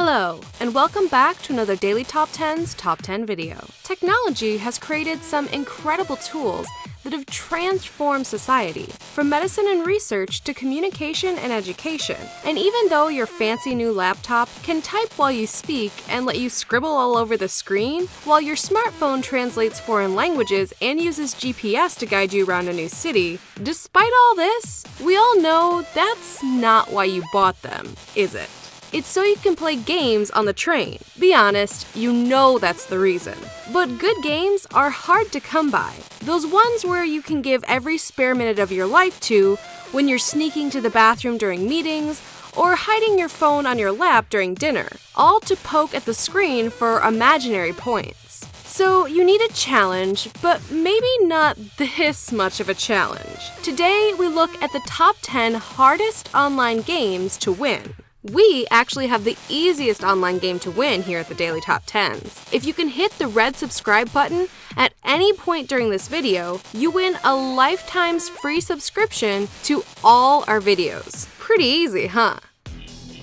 Hello, and welcome back to another Daily Top 10's Top 10 video. Technology has created some incredible tools that have transformed society, from medicine and research to communication and education. And even though your fancy new laptop can type while you speak and let you scribble all over the screen, while your smartphone translates foreign languages and uses GPS to guide you around a new city, despite all this, we all know that's not why you bought them, is it? It's so you can play games on the train. Be honest, you know that's the reason. But good games are hard to come by. Those ones where you can give every spare minute of your life to when you're sneaking to the bathroom during meetings or hiding your phone on your lap during dinner, all to poke at the screen for imaginary points. So you need a challenge, but maybe not this much of a challenge. Today, we look at the top 10 hardest online games to win. We actually have the easiest online game to win here at the Daily Top 10s. If you can hit the red subscribe button at any point during this video, you win a lifetime's free subscription to all our videos. Pretty easy, huh?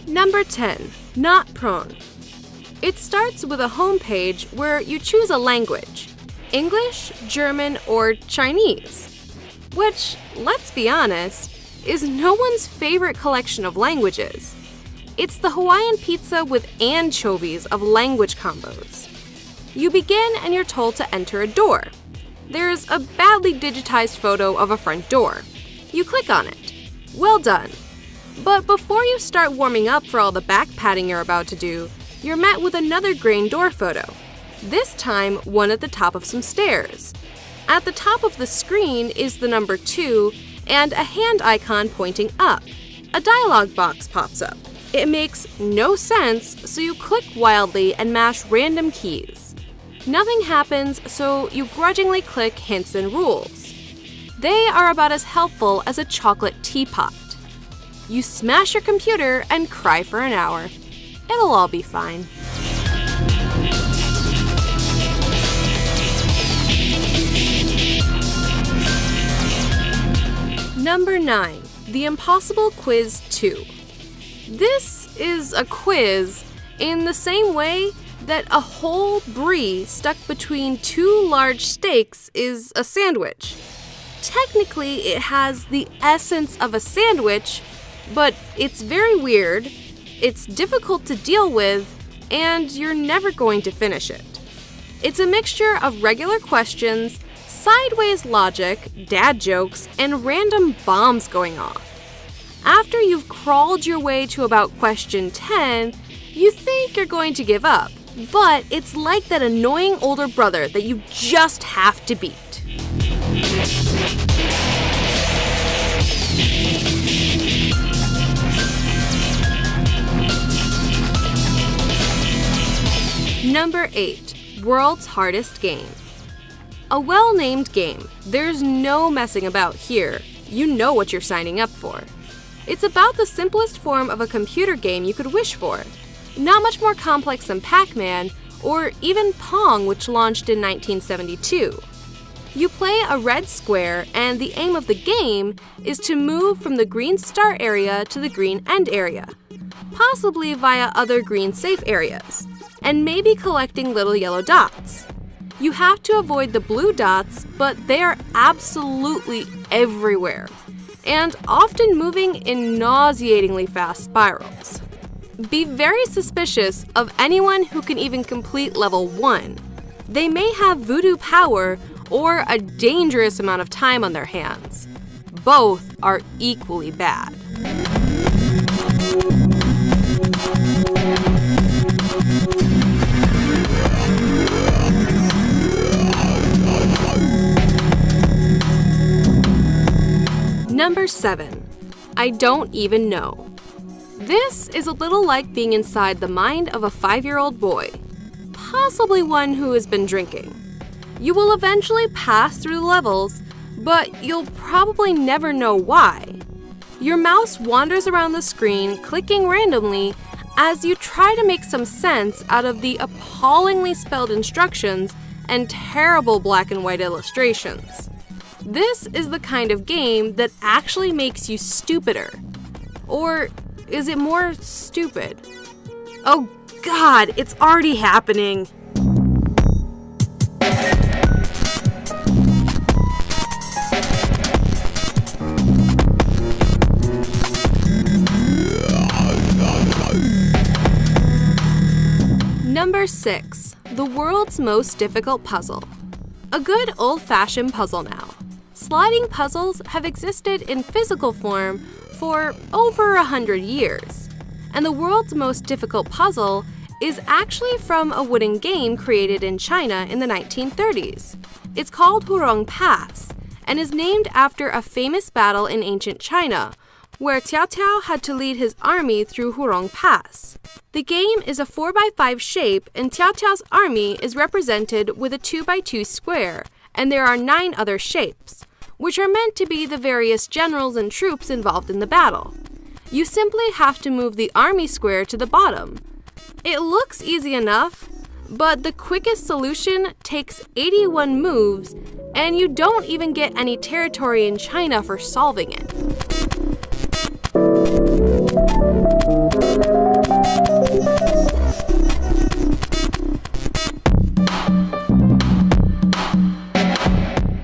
Number 10, Not Prone. It starts with a home page where you choose a language, English, German, or Chinese, which, let's be honest, is no one's favorite collection of languages. It's the Hawaiian pizza with anchovies of language combos. You begin and you're told to enter a door. There's a badly digitized photo of a front door. You click on it. Well done. But before you start warming up for all the back patting you're about to do, you're met with another grain door photo. This time, one at the top of some stairs. At the top of the screen is the number 2 and a hand icon pointing up. A dialog box pops up. It makes no sense, so you click wildly and mash random keys. Nothing happens, so you grudgingly click hints and rules. They are about as helpful as a chocolate teapot. You smash your computer and cry for an hour. It'll all be fine. Number 9, The Impossible Quiz 2. This is a quiz in the same way that a whole brie stuck between 2 large steaks is a sandwich. Technically, it has the essence of a sandwich, but it's very weird, it's difficult to deal with, and you're never going to finish it. It's a mixture of regular questions, sideways logic, dad jokes, and random bombs going off. After you've crawled your way to about question 10, you think you're going to give up, but it's like that annoying older brother that you just have to beat. Number 8, World's Hardest Game. A well-named game. There's no messing about here. You know what you're signing up for. It's about the simplest form of a computer game you could wish for. Not much more complex than Pac-Man, or even Pong, which launched in 1972. You play a red square, and the aim of the game is to move from the green start area to the green end area, possibly via other green safe areas, and maybe collecting little yellow dots. You have to avoid the blue dots, but they are absolutely everywhere, and often moving in nauseatingly fast spirals. Be very suspicious of anyone who can even complete level 1. They may have voodoo power or a dangerous amount of time on their hands. Both are equally bad. Number 7, I Don't Even Know. This is a little like being inside the mind of a 5-year-old boy, possibly one who has been drinking. You will eventually pass through the levels, but you'll probably never know why. Your mouse wanders around the screen, clicking randomly as you try to make some sense out of the appallingly spelled instructions and terrible black and white illustrations. This is the kind of game that actually makes you stupider. Or is it more stupid? Oh God, it's already happening. Number 6. The world's most difficult puzzle. A good old-fashioned puzzle now. Sliding puzzles have existed in physical form for over 100 years. And the world's most difficult puzzle is actually from a wooden game created in China in the 1930s. It's called Hurong Pass and is named after a famous battle in ancient China, where Cao Cao had to lead his army through Hurong Pass. The game is a 4x5 shape, and Cao Cao's army is represented with a 2x2 square, and there are 9 other shapes, which are meant to be the various generals and troops involved in the battle. You simply have to move the army square to the bottom. It looks easy enough, but the quickest solution takes 81 moves, and you don't even get any territory in China for solving it.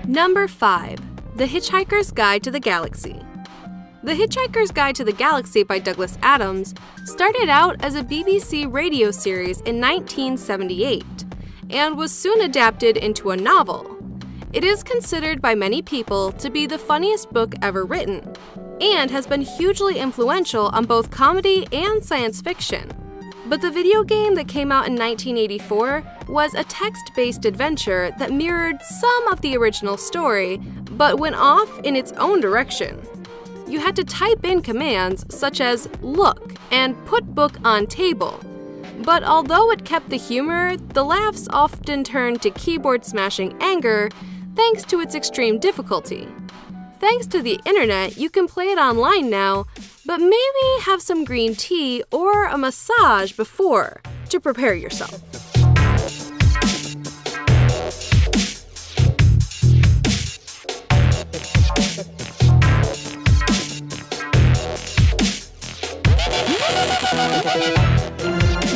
Number 5. The Hitchhiker's Guide to the Galaxy. The Hitchhiker's Guide to the Galaxy by Douglas Adams started out as a BBC radio series in 1978 and was soon adapted into a novel. It is considered by many people to be the funniest book ever written and has been hugely influential on both comedy and science fiction. But the video game that came out in 1984 was a text-based adventure that mirrored some of the original story, but went off in its own direction. You had to type in commands such as look and put book on table. But although it kept the humor, the laughs often turned to keyboard-smashing anger thanks to its extreme difficulty. Thanks to the internet, you can play it online now, but maybe have some green tea or a massage before to prepare yourself.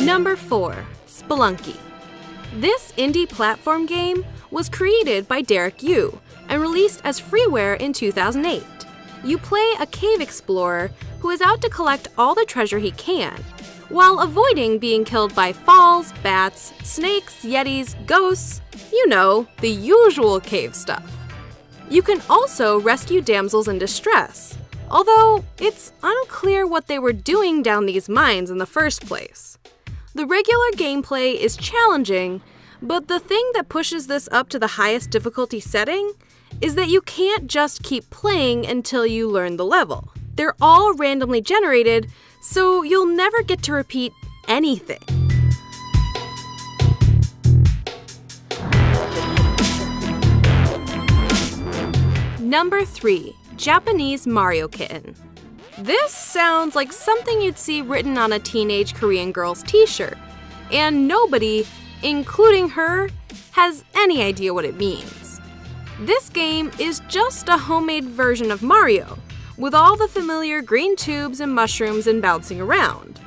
Number 4. Spelunky. This indie platform game was created by Derek Yu and released as freeware in 2008. You play a cave explorer who is out to collect all the treasure he can, while avoiding being killed by falls, bats, snakes, yetis, ghosts, you know, the usual cave stuff. You can also rescue damsels in distress, although it's unclear what they were doing down these mines in the first place. The regular gameplay is challenging, but the thing that pushes this up to the highest difficulty setting is that you can't just keep playing until you learn the level. They're all randomly generated, so you'll never get to repeat anything. Number 3. Japanese Mario Kitten. This sounds like something you'd see written on a teenage Korean girl's t-shirt, and nobody, including her, has any idea what it means. This game is just a homemade version of Mario, with all the familiar green tubes and mushrooms and bouncing around.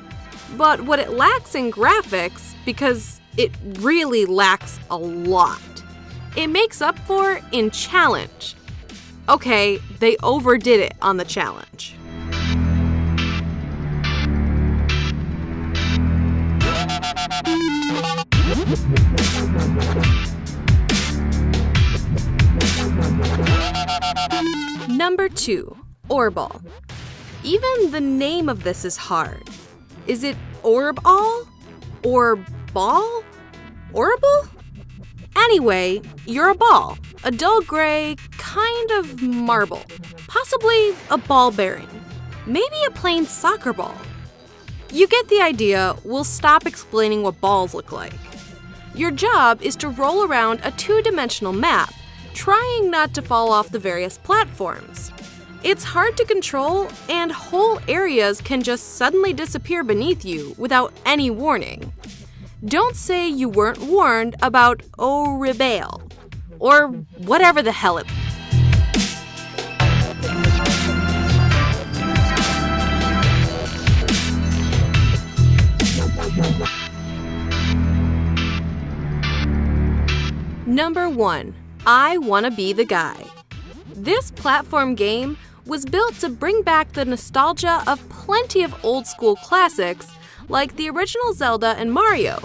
But what it lacks in graphics, because it really lacks a lot, it makes up for in challenge. Okay, they overdid it on the challenge. Number 2. Orball. Even the name of this is hard. Is it Orball? Or ball? Orable? Anyway, you're a ball. A dull gray, kind of marble. Possibly a ball bearing. Maybe a plain soccer ball. You get the idea. We'll stop explaining what balls look like. Your job is to roll around a 2-dimensional map, trying not to fall off the various platforms. It's hard to control, and whole areas can just suddenly disappear beneath you without any warning. Don't say you weren't warned about Oribale, or whatever the hell it. Number 1. I Wanna Be the Guy. This platform game was built to bring back the nostalgia of plenty of old-school classics like the original Zelda and Mario.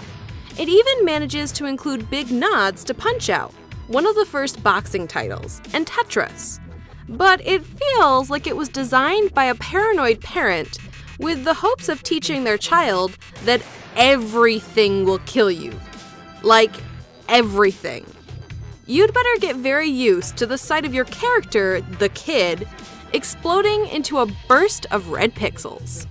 It even manages to include big nods to Punch-Out!, one of the first boxing titles, and Tetris. But it feels like it was designed by a paranoid parent with the hopes of teaching their child that everything will kill you. Like, everything. You'd better get very used to the sight of your character, the kid, exploding into a burst of red pixels.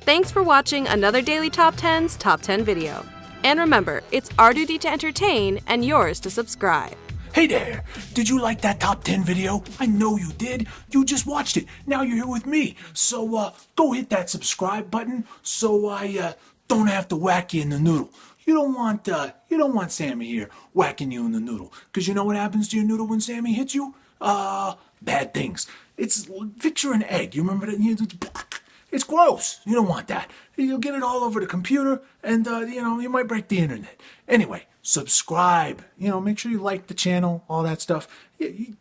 Thanks for watching another Daily Top 10's Top 10 video. And remember, it's our duty to entertain and yours to subscribe. Hey there! Did you like that top 10 video? I know you did. You just watched it. Now you're here with me. So go hit that subscribe button so I don't have to whack you in the noodle. You don't want Sammy here whacking you in the noodle. Because you know what happens to your noodle when Sammy hits you? Bad things. It's picture an egg. You remember that? It's gross. You don't want that. You'll get it all over the computer and you might break the internet. Anyway, subscribe. Make sure you like the channel, all that stuff. You've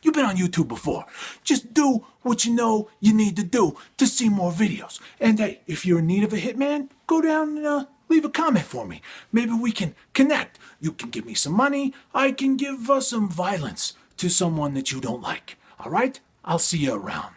been on YouTube before. Just do what you know you need to do to see more videos. And hey, if you're in need of a hitman, go down and leave a comment for me. Maybe we can connect. You can give me some money. I can give some violence to someone that you don't like. All right? I'll see you around.